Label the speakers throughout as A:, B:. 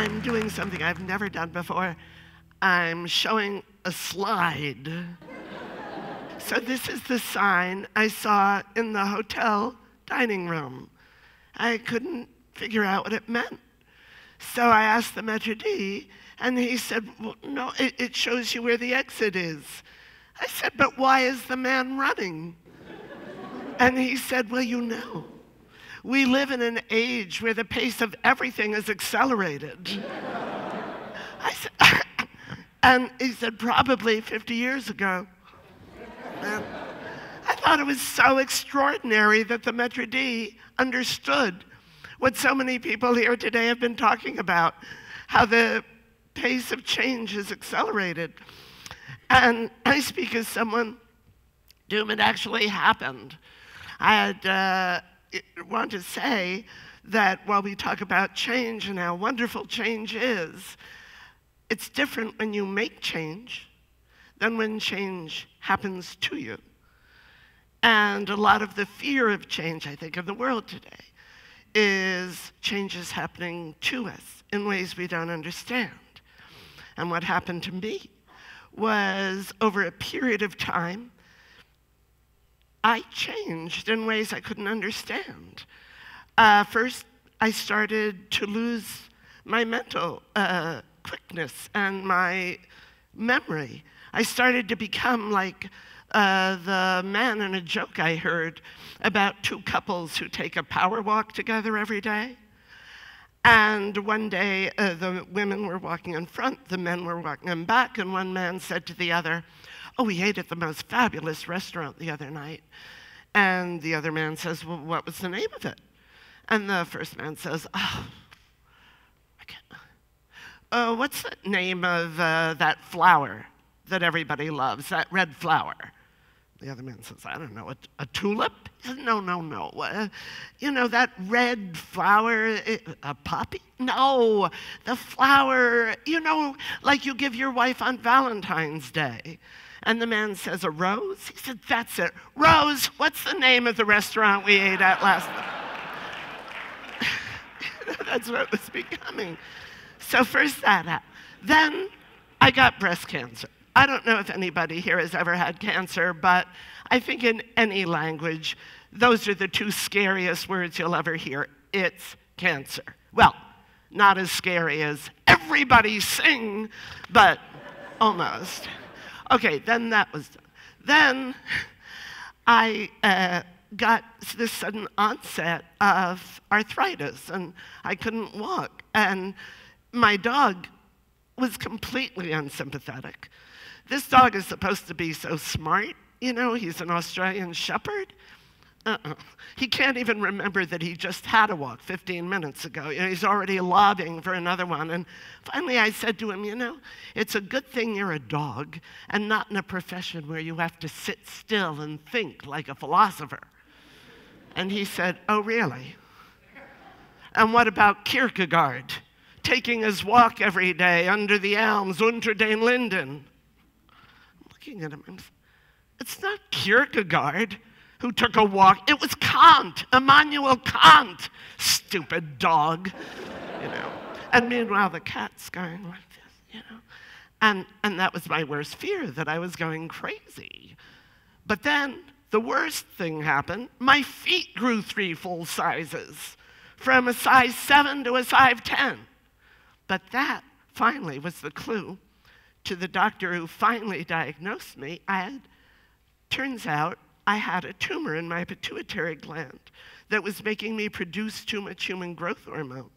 A: I'm doing something I've never done before. I'm showing a slide. So this is the sign I saw in the hotel dining room. I couldn't figure out what it meant. So I asked the maître d', and he said, well, no, it shows you where the exit is. I said, but why is the man running? And he said, well, you know, we live in an age where the pace of everything is accelerated. I said, and he said, probably 50 years ago. And I thought it was so extraordinary that the maître d' understood what so many people here today have been talking about, how the pace of change is accelerated. And I speak as someone to whom it actually happened. I want to say that while we talk about change and how wonderful change is, it's different when you make change than when change happens to you. And a lot of the fear of change, I think, in the world today is change is happening to us in ways we don't understand. And what happened to me was, over a period of time, I changed in ways I couldn't understand. First, I started to lose my mental quickness and my memory. I started to become like the man in a joke I heard about two couples who take a power walk together every day. And one day, the women were walking in front, the men were walking in back, and one man said to the other, oh, we ate at the most fabulous restaurant the other night. And the other man says, well, what was the name of it? And the first man says, oh, I can't. What's the name of that flower that everybody loves, that red flower? The other man says, I don't know, a tulip? He says, no. You know, that red flower, a poppy? No, the flower, you know, like you give your wife on Valentine's Day. And the man says, a rose? He said, that's it. Rose, what's the name of the restaurant we ate at last night? That's what it was becoming. So first that happened. Then I got breast cancer. I don't know if anybody here has ever had cancer, but I think in any language, those are the two scariest words you'll ever hear. It's cancer. Well, not as scary as everybody sing, but almost. Okay, then that was done. Then I got this sudden onset of arthritis, and I couldn't walk. And my dog was completely unsympathetic. This dog is supposed to be so smart, you know, he's an Australian Shepherd. He can't even remember that he just had a walk 15 minutes ago. You know, he's already lobbying for another one. And finally I said to him, you know, it's a good thing you're a dog and not in a profession where you have to sit still and think like a philosopher. And he said, oh, really? And what about Kierkegaard, taking his walk every day under the elms, unter den Linden? I'm looking at him, and it's not Kierkegaard who took a walk. It was Kant, Immanuel Kant, stupid dog, you know. And meanwhile, the cat's going like this, you know. And that was my worst fear, that I was going crazy. But then the worst thing happened. My feet grew 3 full sizes, from a size 7 to a size 10. But that finally was the clue to the doctor who finally diagnosed me. Turns out I had a tumor in my pituitary gland that was making me produce too much human growth hormone.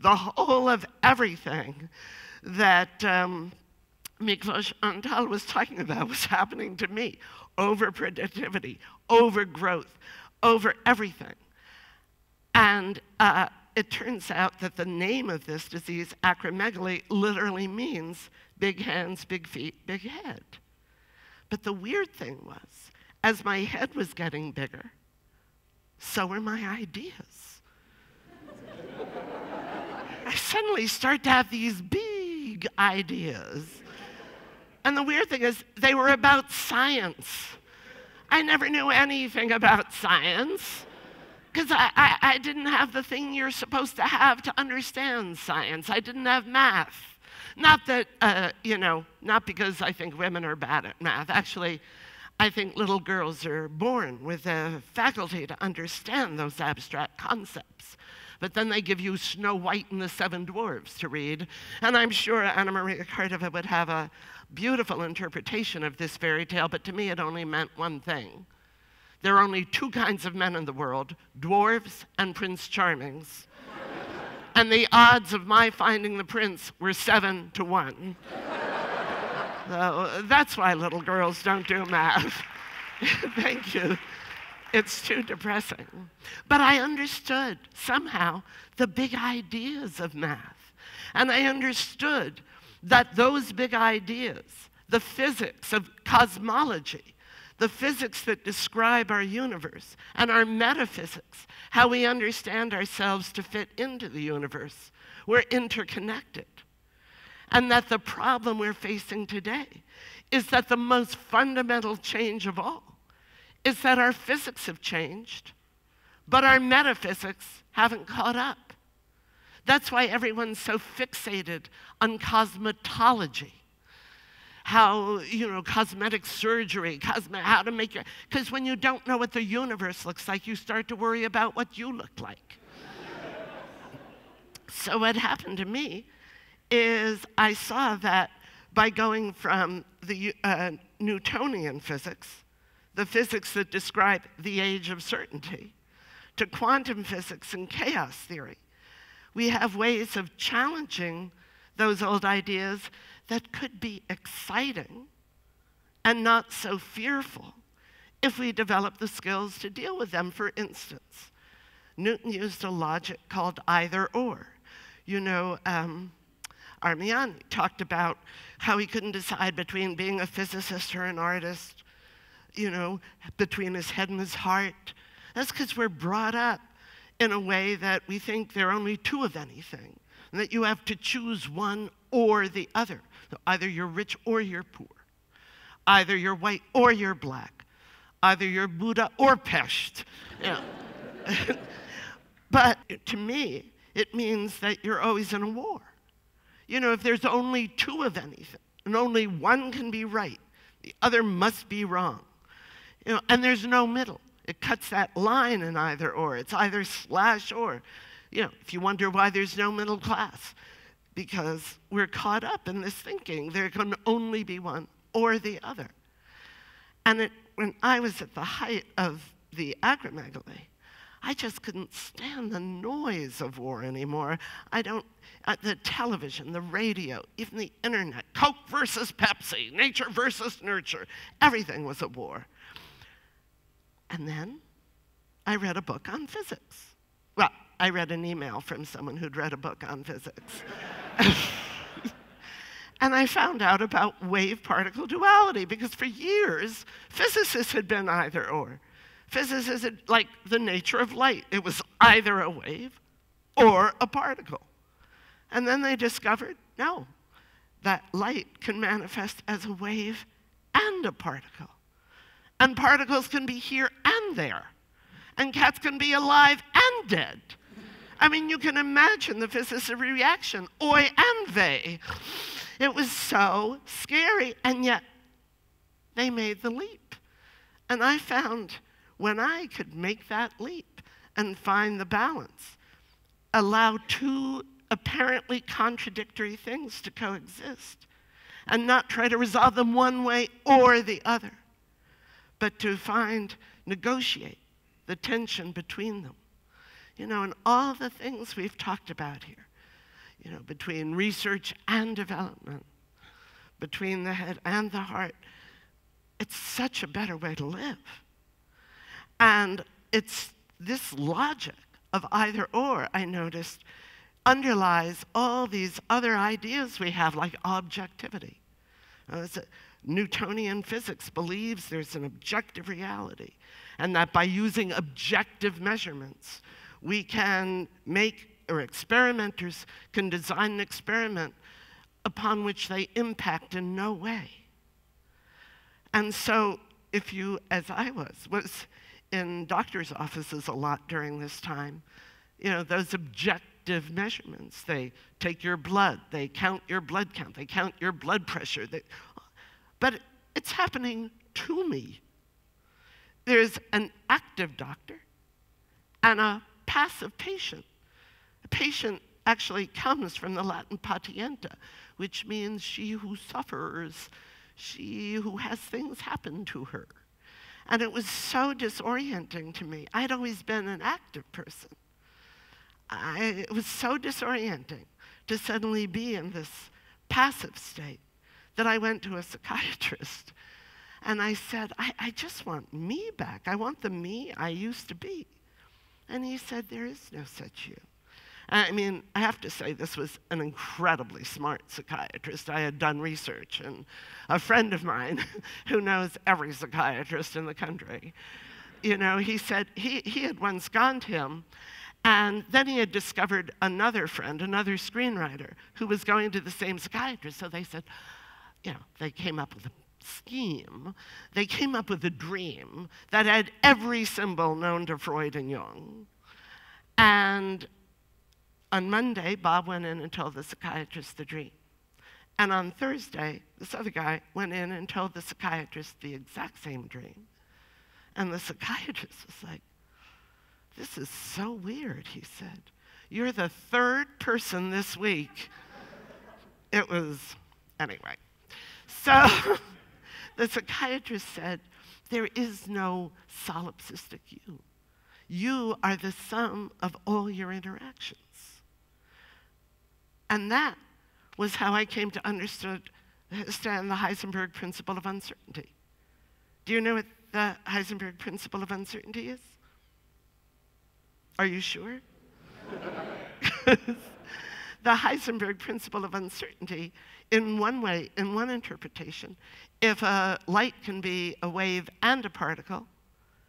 A: The whole of everything that Miklos Antal was talking about was happening to me. Overproductivity, overgrowth, over everything. And it turns out that the name of this disease, acromegaly, literally means big hands, big feet, big head. But the weird thing was, as my head was getting bigger, so were my ideas. I suddenly start to have these big ideas. And the weird thing is, they were about science. I never knew anything about science, because I didn't have the thing you're supposed to have to understand science. I didn't have math. Not that, not because I think women are bad at math. Actually, I think little girls are born with a faculty to understand those abstract concepts. But then they give you Snow White and the Seven Dwarfs to read, and I'm sure Anna Maria Cardova would have a beautiful interpretation of this fairy tale, but to me it only meant one thing. There are only two kinds of men in the world, dwarves and Prince Charmings. And the odds of my finding the prince were 7 to 1. So that's why little girls don't do math. Thank you. It's too depressing. But I understood, somehow, the big ideas of math. And I understood that those big ideas, the physics of cosmology, the physics that describe our universe, and our metaphysics, how we understand ourselves to fit into the universe, were interconnected. And that the problem we're facing today is that the most fundamental change of all is that our physics have changed, but our metaphysics haven't caught up. That's why everyone's so fixated on cosmetology. How, cosmetic surgery, how to make your, because when you don't know what the universe looks like, you start to worry about what you look like. So what happened to me is I saw that by going from the Newtonian physics, the physics that describe the age of certainty, to quantum physics and chaos theory, we have ways of challenging those old ideas that could be exciting and not so fearful if we develop the skills to deal with them. For instance, Newton used a logic called either or. Armiani talked about how he couldn't decide between being a physicist or an artist, between his head and his heart. That's because we're brought up in a way that we think there are only two of anything, and that you have to choose one or the other. So either you're rich or you're poor. Either you're white or you're black. Either you're Buddha or Pest. But to me, it means that you're always in a war. If there's only two of anything, and only one can be right, the other must be wrong. And there's no middle. It cuts that line in either or. It's either slash or. If you wonder why there's no middle class, because we're caught up in this thinking there can only be one or the other. And when I was at the height of the acromegaly, I just couldn't stand the noise of war anymore. The television, the radio, even the internet, Coke versus Pepsi, nature versus nurture, everything was a war. And then I read a book on physics. Well, I read an email from someone who'd read a book on physics. And I found out about wave-particle duality, because for years, physicists had been either or. Physicists had, like the nature of light. It was either a wave or a particle. And then they discovered, no, that light can manifest as a wave and a particle. And particles can be here and there. And cats can be alive and dead. I mean, you can imagine the physicists' reaction, oi and vey. It was so scary, and yet they made the leap. And I found when I could make that leap and find the balance, allow two apparently contradictory things to coexist, and not try to resolve them one way or the other, but to negotiate the tension between them. And all the things we've talked about here, between research and development, between the head and the heart, it's such a better way to live. And it's this logic of either or, I noticed, underlies all these other ideas we have, like objectivity. Newtonian physics believes there's an objective reality, and that by using objective measurements, we can or experimenters can design an experiment upon which they impact in no way. And so if you, as I was in doctors' offices a lot during this time. You know, those objective measurements. They take your blood, they count your blood count, they count your blood pressure. But it's happening to me. There's an active doctor and a passive patient. A patient actually comes from the Latin patienta, which means she who suffers, she who has things happen to her. And it was so disorienting to me. I'd always been an active person. It was so disorienting to suddenly be in this passive state that I went to a psychiatrist and I said, I just want me back. I want the me I used to be. And he said, there is no such you. I mean, I have to say, this was an incredibly smart psychiatrist. I had done research, and a friend of mine who knows every psychiatrist in the country, you know, he said he had once gone to him, and then he had discovered another friend, another screenwriter, who was going to the same psychiatrist. So they said, you know, they came up with a scheme. They came up with a dream that had every symbol known to Freud and Jung. And on Monday, Bob went in and told the psychiatrist the dream. And on Thursday, this other guy went in and told the psychiatrist the exact same dream. And the psychiatrist was like, this is so weird, he said. You're the third person this week. It was, anyway. So the psychiatrist said, there is no solipsistic you. You are the sum of all your interactions. And that was how I came to understand the Heisenberg principle of uncertainty. Do you know what the Heisenberg principle of uncertainty is? Are you sure? The Heisenberg principle of uncertainty, in one way, in one interpretation, if a light can be a wave and a particle,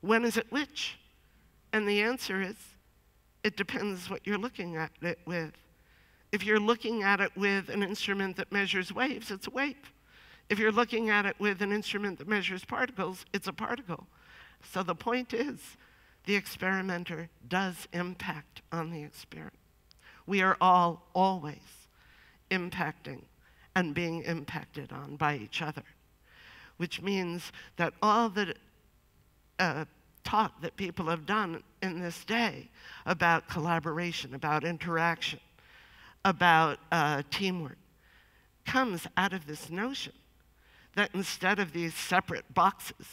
A: when is it which? And the answer is, it depends what you're looking at it with. If you're looking at it with an instrument that measures waves, it's a wave. If you're looking at it with an instrument that measures particles, it's a particle. So the point is, the experimenter does impact on the experiment. We are all always impacting and being impacted on by each other, which means that all the talk that people have done in this day about collaboration, about interaction, about teamwork, comes out of this notion that instead of these separate boxes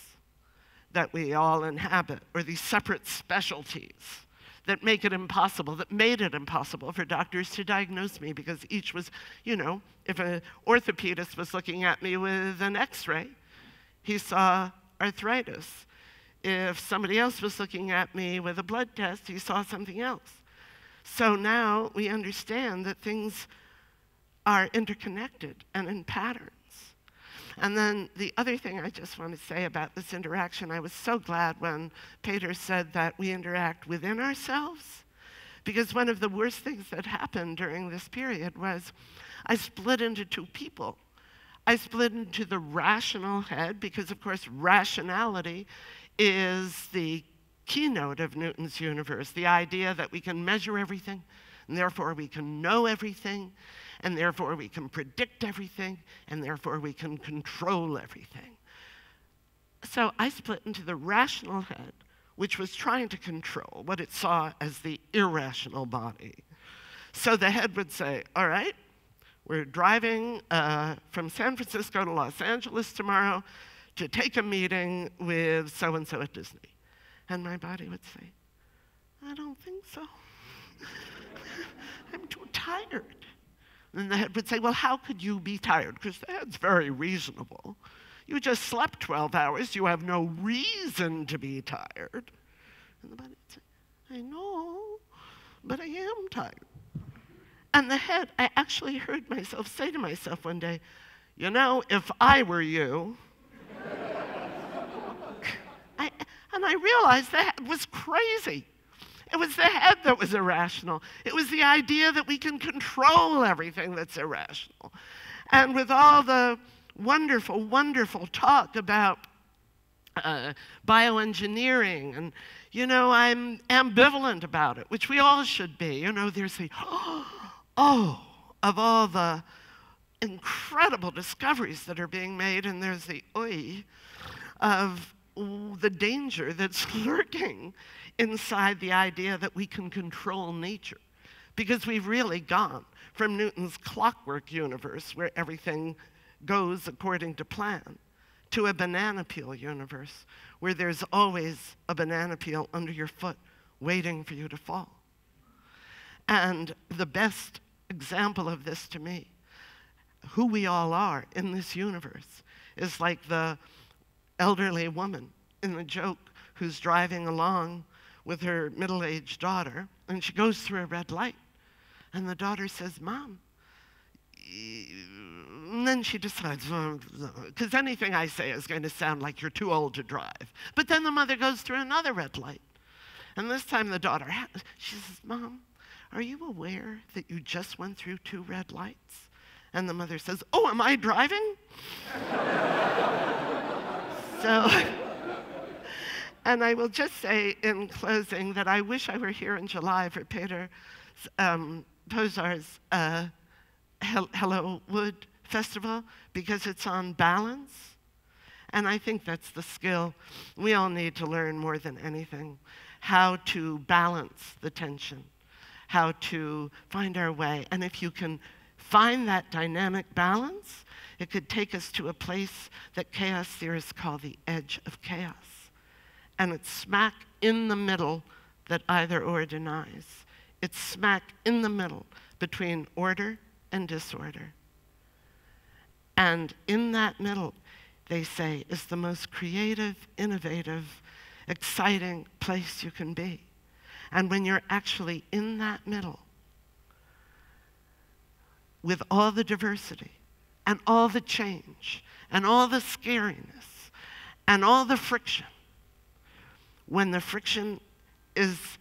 A: that we all inhabit, or these separate specialties that make it impossible, that made it impossible for doctors to diagnose me, because each was, you know, if an orthopedist was looking at me with an x-ray, he saw arthritis. If somebody else was looking at me with a blood test, he saw something else. So now we understand that things are interconnected and in patterns. And then the other thing I just want to say about this interaction, I was so glad when Peter said that we interact within ourselves, because one of the worst things that happened during this period was I split into two people. I split into the rational head, because of course rationality is the keynote of Newton's universe, the idea that we can measure everything, and therefore we can know everything, and therefore we can predict everything, and therefore we can control everything. So I split into the rational head, which was trying to control what it saw as the irrational body. So the head would say, all right, we're driving from San Francisco to Los Angeles tomorrow to take a meeting with so-and-so at Disney. And my body would say, I don't think so. I'm too tired. And the head would say, well, how could you be tired? Because the head's very reasonable. You just slept 12 hours. You have no reason to be tired. And the body would say, I know, but I am tired. And the head, I actually heard myself say to myself one day, you know, if I were you, and I realized the head was crazy. It was the head that was irrational. It was the idea that we can control everything that's irrational. And with all the wonderful, wonderful talk about bioengineering, and, I'm ambivalent about it, which we all should be. There's the, oh, of all the incredible discoveries that are being made, and there's the oi of the danger that's lurking inside the idea that we can control nature. Because we've really gone from Newton's clockwork universe, where everything goes according to plan, to a banana peel universe, where there's always a banana peel under your foot waiting for you to fall. And the best example of this to me, who we all are in this universe, is like the elderly woman in the joke who's driving along with her middle-aged daughter, and she goes through a red light. And the daughter says, "Mom," and then she decides, because anything I say is going to sound like you're too old to drive. But then the mother goes through another red light. And this time the daughter, she says, "Mom, are you aware that you just went through 2 red lights?" And the mother says, "Oh, am I driving?" So, and I will just say in closing that I wish I were here in July for Peter Posar's Hello Wood Festival, because it's on balance. And I think that's the skill we all need to learn more than anything, how to balance the tension, how to find our way. And if you can find that dynamic balance, it could take us to a place that chaos theorists call the edge of chaos. And it's smack in the middle that either or denies. It's smack in the middle between order and disorder. And in that middle, they say, is the most creative, innovative, exciting place you can be. And when you're actually in that middle, with all the diversity, and all the change, and all the scariness, and all the friction, when the friction is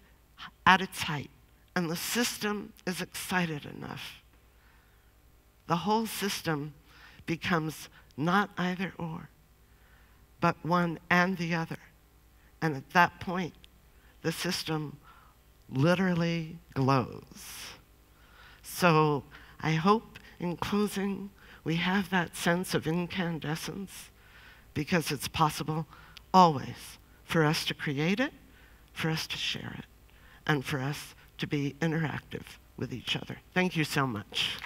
A: at its height, and the system is excited enough, the whole system becomes not either or, but one and the other. And at that point, the system literally glows. So I hope, in closing, we have that sense of incandescence, because it's possible always for us to create it, for us to share it, and for us to be interactive with each other. Thank you so much.